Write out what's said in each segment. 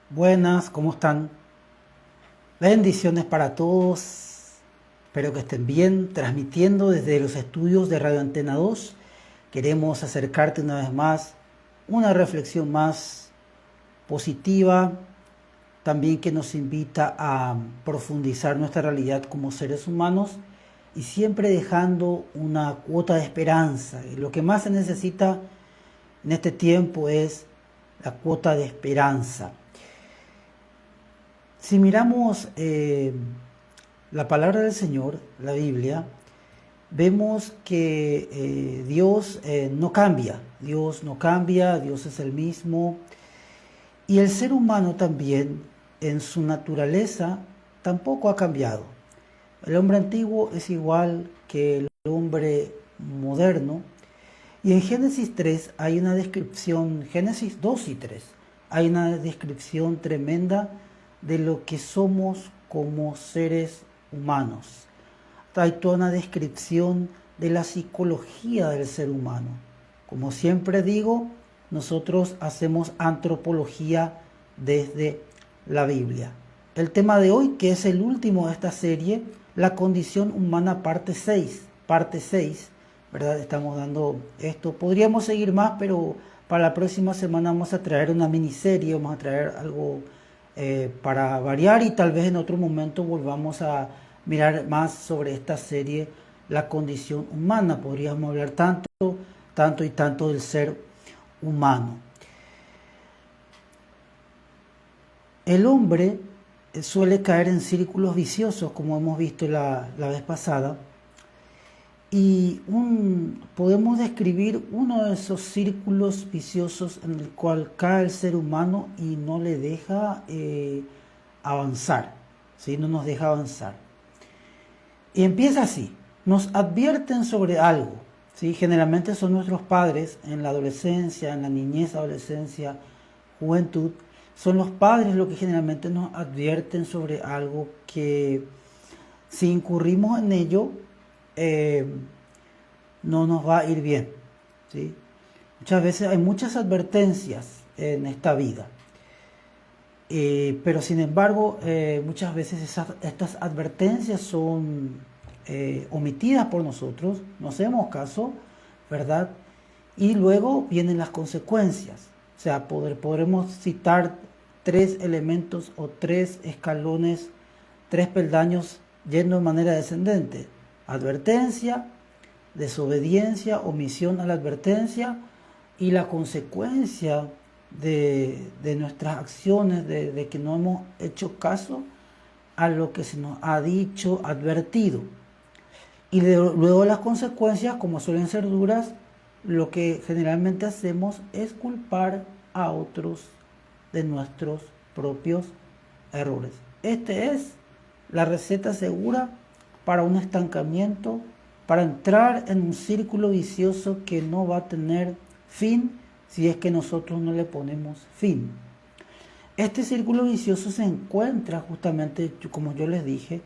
Buenas, ¿cómo están? Bendiciones para todos. Espero que estén bien. Transmitiendo desde los estudios de Radio Antena 2. Queremos acercarte una vez más una reflexión más positiva, también que nos invita a profundizar nuestra realidad como seres humanos y siempre dejando una cuota de esperanza. Y lo que más se necesita en este tiempo es la cuota de esperanza. Si miramos la palabra del Señor, la Biblia, vemos que Dios no cambia. Dios no cambia, Dios es el mismo. Y el ser humano también, en su naturaleza, tampoco ha cambiado. El hombre antiguo es igual que el hombre moderno. Y en Génesis 3 hay una descripción, Génesis 2 y 3, hay una descripción tremenda de lo que somos como seres humanos. Hay toda una descripción de la psicología del ser humano. Como siempre digo, nosotros hacemos antropología desde la Biblia. El tema de hoy, que es el último de esta serie, la condición humana parte 6, ¿verdad? Estamos dando esto. Podríamos seguir más, pero para la próxima semana vamos a traer una miniserie, vamos a traer algo para variar y tal vez en otro momento volvamos a mirar más sobre esta serie, la condición humana. Podríamos hablar tanto y tanto del ser humano. El hombre suele caer en círculos viciosos, como hemos visto la vez pasada, y podemos describir uno de esos círculos viciosos en el cual cae el ser humano y no le deja avanzar, ¿sí? No nos deja avanzar. Y empieza así, nos advierten sobre algo, ¿sí? Generalmente son nuestros padres en la adolescencia, en la niñez, adolescencia, juventud. Son los padres los que generalmente nos advierten sobre algo que si incurrimos en ello, no nos va a ir bien, ¿sí? Muchas veces hay muchas advertencias en esta vida, pero sin embargo muchas veces estas advertencias son omitidas por nosotros, no hacemos caso, ¿verdad? Y luego vienen las consecuencias. O sea, podremos citar 3 elementos o 3 escalones, 3 peldaños yendo de manera descendente: advertencia, desobediencia, omisión a la advertencia y la consecuencia de nuestras acciones, de que no hemos hecho caso a lo que se nos ha dicho, advertido. Y luego las consecuencias, como suelen ser duras, lo que generalmente hacemos es culpar a otros de nuestros propios errores. Esta es la receta segura para un estancamiento, para entrar en un círculo vicioso que no va a tener fin si es que nosotros no le ponemos fin. Este círculo vicioso se encuentra justamente, como yo les dije,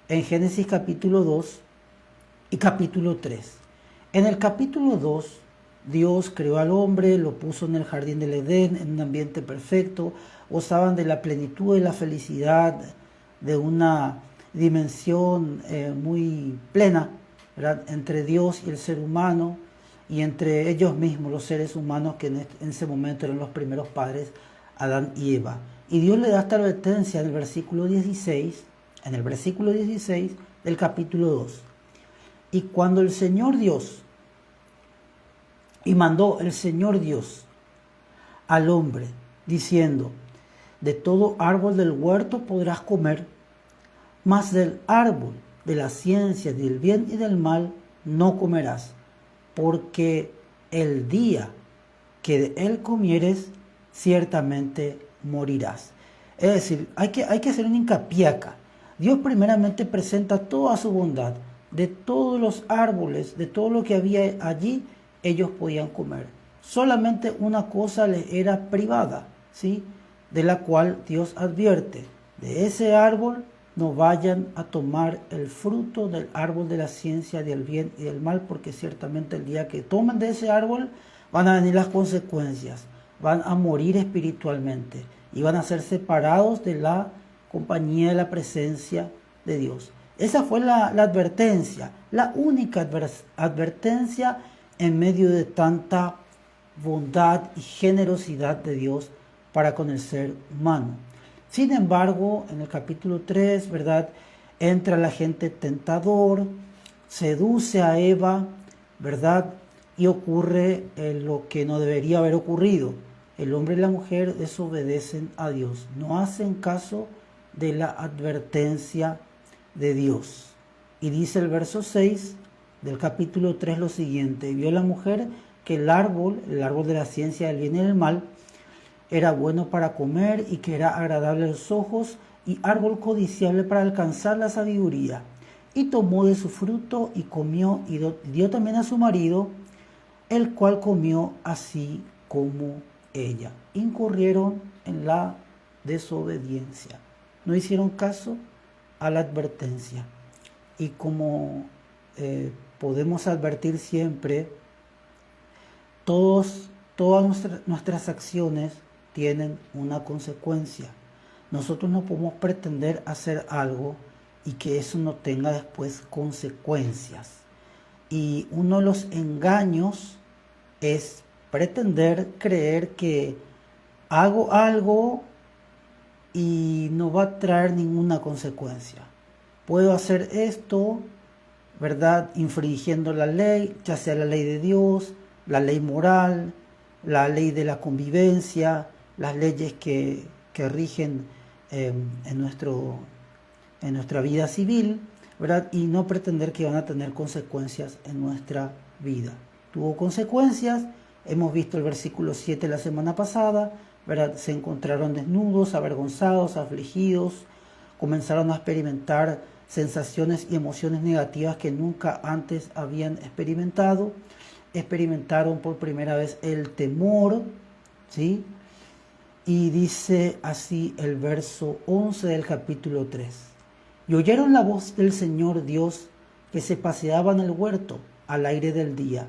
en Génesis capítulo 2 y capítulo 3. En el capítulo 2, Dios creó al hombre, lo puso en el jardín del Edén, en un ambiente perfecto, gozaban de la plenitud y la felicidad, de una dimensión muy plena, ¿verdad?, entre Dios y el ser humano, y entre ellos mismos, los seres humanos, que en ese momento eran los primeros padres, Adán y Eva. Y Dios le da esta advertencia en el versículo 16, del capítulo 2. Y cuando el Señor Dios, y mandó el Señor Dios al hombre, diciendo: de todo árbol del huerto podrás comer, mas del árbol de la ciencia del bien y del mal no comerás, porque el día que de él comieres, ciertamente morirás. Es decir, hay que hacer un hincapié acá. Dios primeramente presenta toda su bondad. De todos los árboles, de todo lo que había allí, ellos podían comer. Solamente una cosa les era privada, ¿sí?, de la cual Dios advierte: de ese árbol no vayan a tomar el fruto del árbol de la ciencia del bien y del mal, porque ciertamente el día que tomen de ese árbol van a venir las consecuencias, van a morir espiritualmente. Iban a ser separados de la compañía, de la presencia de Dios. Esa fue la advertencia, la única advertencia en medio de tanta bondad y generosidad de Dios para con el ser humano. Sin embargo, en el capítulo 3, ¿verdad?, entra el agente tentador, seduce a Eva, ¿verdad?, y ocurre lo que no debería haber ocurrido. El hombre y la mujer desobedecen a Dios, no hacen caso de la advertencia de Dios. Y dice el verso 6 del capítulo 3 lo siguiente: vio la mujer que el árbol de la ciencia del bien y del mal, era bueno para comer y que era agradable a los ojos y árbol codiciable para alcanzar la sabiduría. Y tomó de su fruto y comió y dio también a su marido, el cual comió así como ella. Incurrieron en la desobediencia. No hicieron caso a la advertencia. Y como podemos advertir siempre, todas nuestras acciones tienen una consecuencia. Nosotros no podemos pretender hacer algo y que eso no tenga después consecuencias. Y uno de los engaños es pretender creer que hago algo y no va a traer ninguna consecuencia. Puedo hacer esto, ¿verdad?, infringiendo la ley, ya sea la ley de Dios, la ley moral, la ley de la convivencia, las leyes que rigen en nuestra vida civil, ¿verdad?, y no pretender que van a tener consecuencias en nuestra vida. Tuvo consecuencias, hemos visto el versículo 7 la semana pasada, ¿verdad? Se encontraron desnudos, avergonzados, afligidos, comenzaron a experimentar sensaciones y emociones negativas que nunca antes habían experimentado. Experimentaron por primera vez el temor, ¿sí? Y dice así el verso 11 del capítulo 3. Y oyeron la voz del Señor Dios que se paseaba en el huerto al aire del día.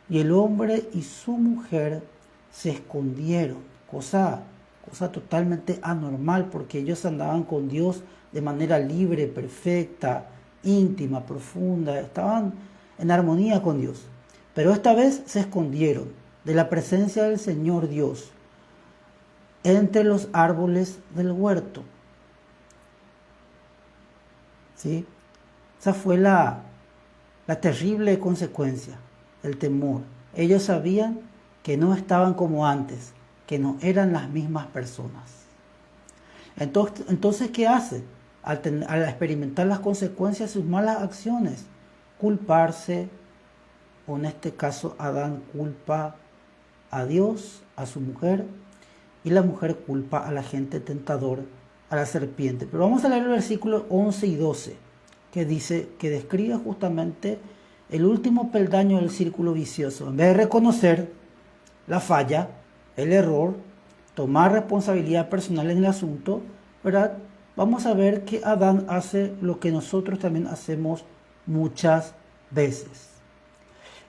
Y el hombre y su mujer se escondieron, cosa totalmente anormal, porque ellos andaban con Dios de manera libre, perfecta, íntima, profunda, estaban en armonía con Dios. Pero esta vez se escondieron de la presencia del Señor Dios entre los árboles del huerto. ¿Sí? Esa fue la terrible consecuencia, el temor. Ellos sabían que no estaban como antes, que no eran las mismas personas. Entonces ¿qué hace? Al experimentar las consecuencias de sus malas acciones, culparse, o en este caso Adán culpa a Dios, a su mujer, y la mujer culpa al agente tentador, a la serpiente. Pero vamos a leer el versículo 11 y 12, que dice, que describe justamente el último peldaño del círculo vicioso. En vez de reconocer la falla, el error, tomar responsabilidad personal en el asunto, ¿verdad?, vamos a ver que Adán hace lo que nosotros también hacemos muchas veces.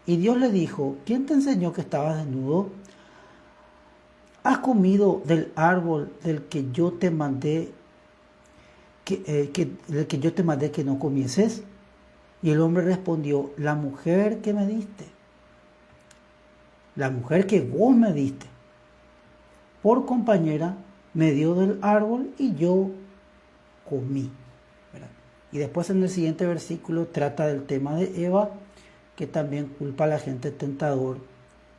Y Dios le dijo: ¿quién te enseñó que estabas desnudo? ¿Has comido del árbol del que yo te mandé que no comieses? Y el hombre respondió: la mujer que me diste, la mujer que vos me diste por compañera, me dio del árbol y yo comí. ¿Verdad? Y después en el siguiente versículo trata del tema de Eva, que también culpa al agente tentador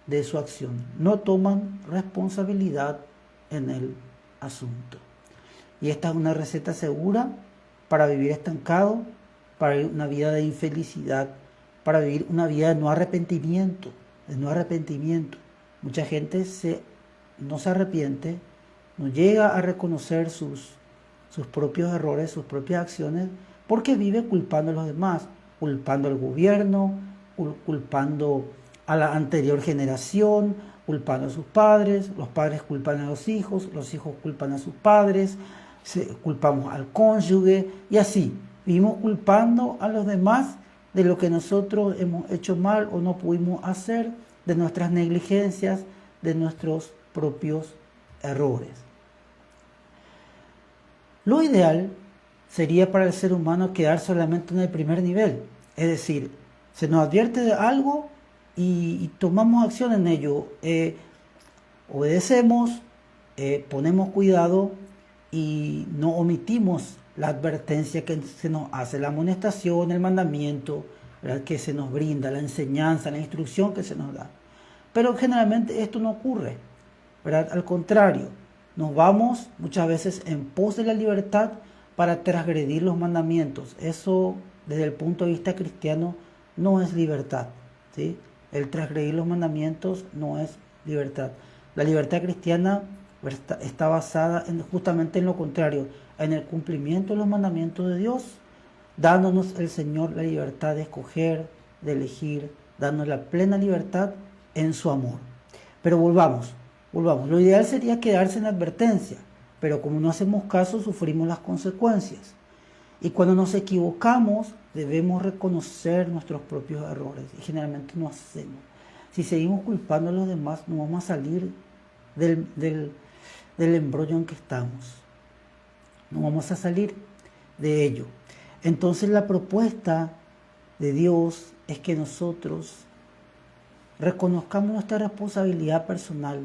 de su acción. No toman responsabilidad en el asunto. Y esta es una receta segura para vivir estancado, para vivir una vida de infelicidad, para vivir una vida de no arrepentimiento. Mucha gente no se arrepiente, no llega a reconocer sus propios errores, sus propias acciones, porque vive culpando a los demás, culpando al gobierno, culpando a la anterior generación, culpando a sus padres, los padres culpan a los hijos culpan a sus padres, culpamos al cónyuge, y así vivimos culpando a los demás de lo que nosotros hemos hecho mal o no pudimos hacer, de nuestras negligencias, de nuestros propios errores. Lo ideal sería para el ser humano quedar solamente en el primer nivel, es decir, se nos advierte de algo y tomamos acción en ello, obedecemos, ponemos cuidado y no omitimos la advertencia que se nos hace, la amonestación, el mandamiento, ¿verdad?, que se nos brinda, la enseñanza, la instrucción que se nos da. Pero generalmente esto no ocurre, ¿verdad? Al contrario, nos vamos muchas veces en pos de la libertad para transgredir los mandamientos. Eso, desde el punto de vista cristiano, no es libertad, ¿sí? El transgredir los mandamientos no es libertad. La libertad cristiana está basada justamente en lo contrario, en el cumplimiento de los mandamientos de Dios, dándonos el Señor la libertad de escoger, de elegir, dándonos la plena libertad en su amor. Pero volvamos. Lo ideal sería quedarse en la advertencia, pero como no hacemos caso, sufrimos las consecuencias. Y cuando nos equivocamos, debemos reconocer nuestros propios errores, y generalmente no hacemos. Si seguimos culpando a los demás, no vamos a salir del embrollo en que estamos. No vamos a salir de ello. Entonces la propuesta de Dios es que nosotros reconozcamos nuestra responsabilidad personal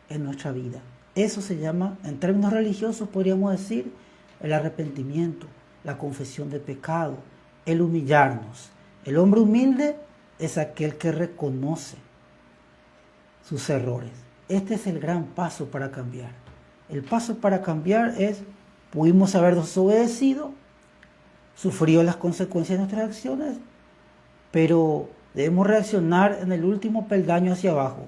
en nuestra vida. Eso se llama, en términos religiosos podríamos decir, el arrepentimiento, la confesión de pecado, el humillarnos. El hombre humilde es aquel que reconoce sus errores. Este es el gran paso para cambiar. El paso para cambiar es, pudimos haber desobedecido, sufrido las consecuencias de nuestras acciones, pero debemos reaccionar en el último peldaño hacia abajo.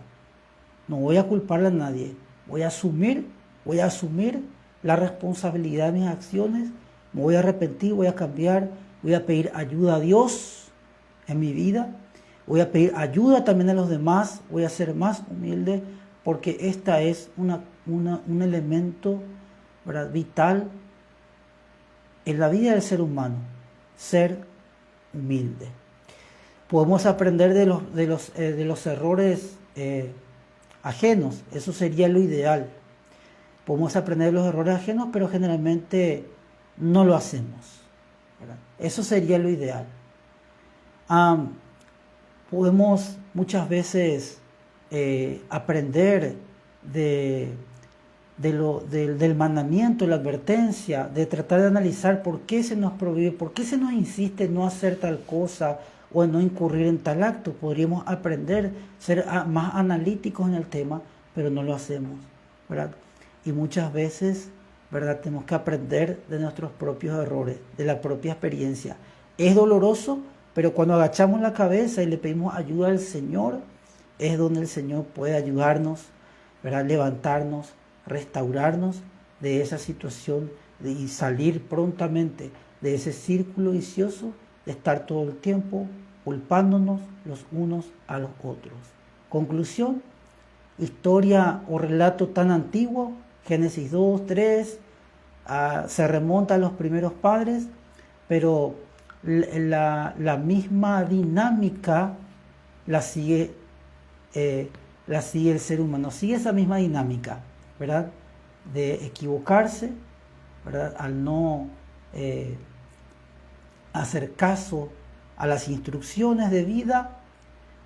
No voy a culparle a nadie, voy a asumir la responsabilidad de mis acciones, me voy a arrepentir, voy a cambiar, voy a pedir ayuda a Dios en mi vida, voy a pedir ayuda también a los demás, voy a ser más humilde, porque esta es un elemento, ¿verdad?, vital en la vida del ser humano, ser humilde. Podemos aprender de los errores ajenos, eso sería lo ideal. Podemos aprender de los errores ajenos, pero generalmente no lo hacemos, ¿verdad? Eso sería lo ideal. Podemos muchas veces aprender del mandamiento, la advertencia, de tratar de analizar por qué se nos prohíbe, por qué se nos insiste en no hacer tal cosa o en no incurrir en tal acto. Podríamos aprender, ser más analíticos en el tema, pero no lo hacemos, ¿verdad? Y muchas veces, ¿verdad?, tenemos que aprender de nuestros propios errores, de la propia experiencia. Es doloroso, pero cuando agachamos la cabeza y le pedimos ayuda al Señor, es donde el Señor puede ayudarnos, ¿verdad?, levantarnos, restaurarnos de esa situación y salir prontamente de ese círculo vicioso de estar todo el tiempo culpándonos los unos a los otros. Conclusión, historia o relato tan antiguo, Génesis 2, 3, se remonta a los primeros padres, pero la misma dinámica la sigue el ser humano, sigue esa misma dinámica, ¿verdad?, de equivocarse, ¿verdad?, al no hacer caso a las instrucciones de vida,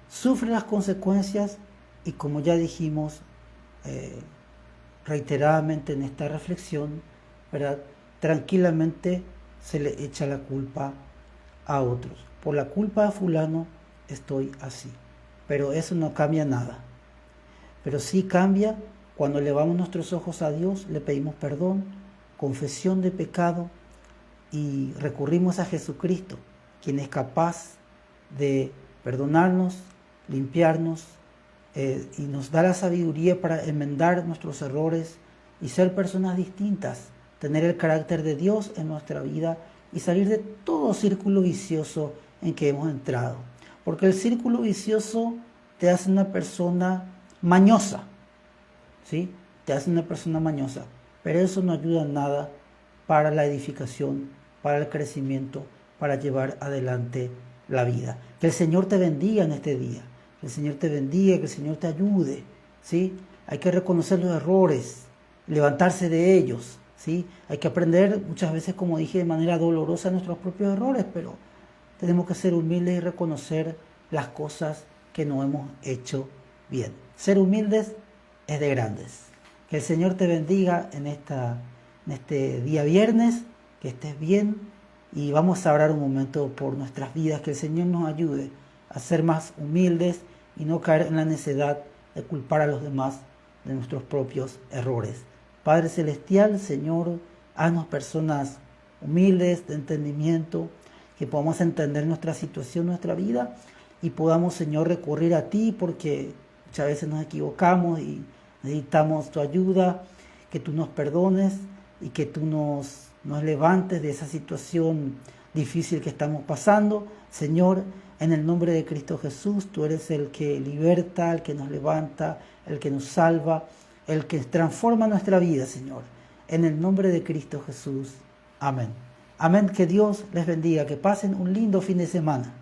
sufre las consecuencias y, como ya dijimos reiteradamente en esta reflexión, ¿verdad?, tranquilamente se le echa la culpa a otros. Por la culpa de fulano estoy así. Pero eso no cambia nada. Pero sí cambia cuando elevamos nuestros ojos a Dios, le pedimos perdón, confesión de pecado y recurrimos a Jesucristo, quien es capaz de perdonarnos, limpiarnos y nos da la sabiduría para enmendar nuestros errores y ser personas distintas, tener el carácter de Dios en nuestra vida y salir de todo círculo vicioso en que hemos entrado. Porque el círculo vicioso te hace una persona mañosa, ¿sí? Te hace una persona mañosa, pero eso no ayuda en nada para la edificación, para el crecimiento, para llevar adelante la vida. Que el Señor te bendiga en este día, que el Señor te bendiga, que el Señor te ayude, ¿sí? Hay que reconocer los errores, levantarse de ellos, ¿sí? Hay que aprender muchas veces, como dije, de manera dolorosa nuestros propios errores, pero tenemos que ser humildes y reconocer las cosas que no hemos hecho bien. Ser humildes es de grandes. Que el Señor te bendiga en este día viernes, que estés bien, y vamos a orar un momento por nuestras vidas, que el Señor nos ayude a ser más humildes y no caer en la necedad de culpar a los demás de nuestros propios errores. Padre Celestial, Señor, haznos personas humildes, de entendimiento, que podamos entender nuestra situación, nuestra vida, y podamos, Señor, recurrir a ti, porque muchas veces nos equivocamos y necesitamos tu ayuda, que tú nos perdones y que tú nos levantes de esa situación difícil que estamos pasando. Señor, en el nombre de Cristo Jesús, tú eres el que liberta, el que nos levanta, el que nos salva, el que transforma nuestra vida, Señor. En el nombre de Cristo Jesús. Amén. Amén. Que Dios les bendiga. Que pasen un lindo fin de semana.